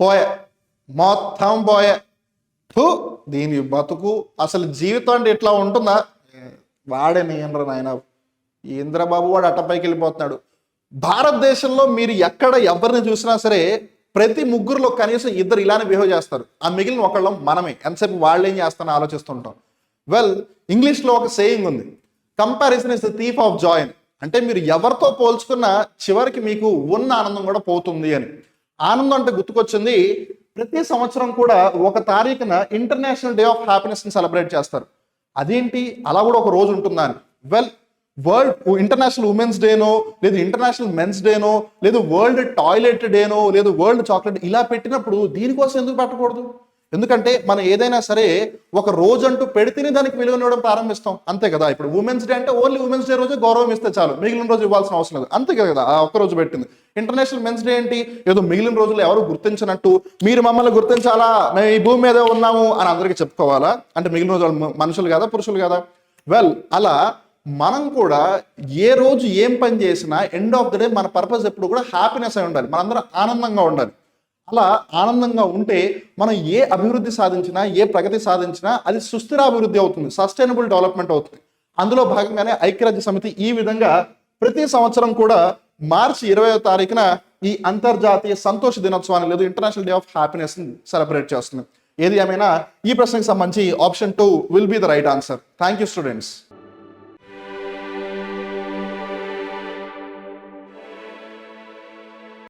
పోయే, మొత్తం పోయే. దీని బతుకు అసలు జీవితం అంటే ఇట్లా ఉంటుందా? వాడే నియంత్రణ ఆయన ఇంద్రబాబు వాడు అట్టపైకి వెళ్ళిపోతున్నాడు. భారతదేశంలో మీరు ఎక్కడ ఎవరిని చూసినా సరే ప్రతి ముగ్గురులో కనీసం ఇద్దరు ఇలానే బిహేవ్ చేస్తారు. ఆ మిగిలిన ఒకళ్ళం మనమే. ఎంతసేపు వాళ్ళు ఏం చేస్తానో ఆలోచిస్తుంటాం. వెల్, ఇంగ్లీష్లో ఒక సేయింగ్ ఉంది, comparison is the thief of Joy. అంటే మీరు ఎవరితో పోల్చుకున్నా చివరికి మీకు ఉన్న ఆనందం కూడా పోతుంది అని. ఆనందం అంటే గుర్తుకొచ్చింది, ప్రతి సంవత్సరం కూడా 1 తారీఖున ఇంటర్నేషనల్ డే ఆఫ్ హ్యాపీనెస్ ని సెలబ్రేట్ చేస్తారు. అదేంటి అలా కూడా ఒక రోజు ఉంటుందా అని. వెల్, వరల్డ్ ఇంటర్నేషనల్ ఉమెన్స్ డేనో, లేదు ఇంటర్నేషనల్ మెన్స్ డేనో, లేదు వరల్డ్ టాయిలెట్ డేనో, లేదు వరల్డ్ చాక్లెట్ ఇలా పెట్టినప్పుడు దీనికోసం ఎందుకు పెట్టకూడదు? ఎందుకంటే మనం ఏదైనా సరే ఒక రోజు అంటూ పెడితేనే దానికి విలువనివ్వడం ప్రారంభిస్తాం, అంతే కదా. ఇప్పుడు ఉమెన్స్ డే అంటే ఓన్లీ ఉమెన్స్ డే రోజే గౌరవం ఇస్తే చాలు, మిగిలిన రోజు ఇవ్వాల్సిన అవసరం లేదు, అంతే కదా. ఆ ఒక్క రోజు పెట్టింది. ఇంటర్నేషనల్ మెన్స్ డే ఏంటి, ఏదో మిగిలిన రోజులు ఎవరు గుర్తించినట్టు మీరు మమ్మల్ని గుర్తించాలా, మేము ఈ భూమి మీద ఉన్నాము అని అందరికీ చెప్పుకోవాలా? అంటే మిగిలిన రోజులు మనుషులు కదా, పురుషులు కదా. వెల్, అలా మనం కూడా ఏ రోజు ఏం పని చేసినా ఎండ్ ఆఫ్ ద డే మన పర్పస్ ఎప్పుడు కూడా హ్యాపీనెస్ అయి ఉండాలి, మనందరం ఆనందంగా ఉండాలి. అలా ఆనందంగా ఉంటే మనం ఏ అభివృద్ధి సాధించినా, ఏ ప్రగతి సాధించినా అది సుస్థిర అభివృద్ధి అవుతుంది, సస్టైనబుల్ డెవలప్మెంట్ అవుతుంది. అందులో భాగంగానే ఐక్యరాజ్య సమితి ఈ విధంగా ప్రతి సంవత్సరం కూడా మార్చి 20వ తారీఖున ఈ అంతర్జాతీయ సంతోష దినోత్సవాన్ని లేదు international day of happiness celebrate చేస్తుంది. ఏది ఏమైనా ఈ ప్రశ్నకు సంబంధించి option 2 will be the right answer. Thank you students.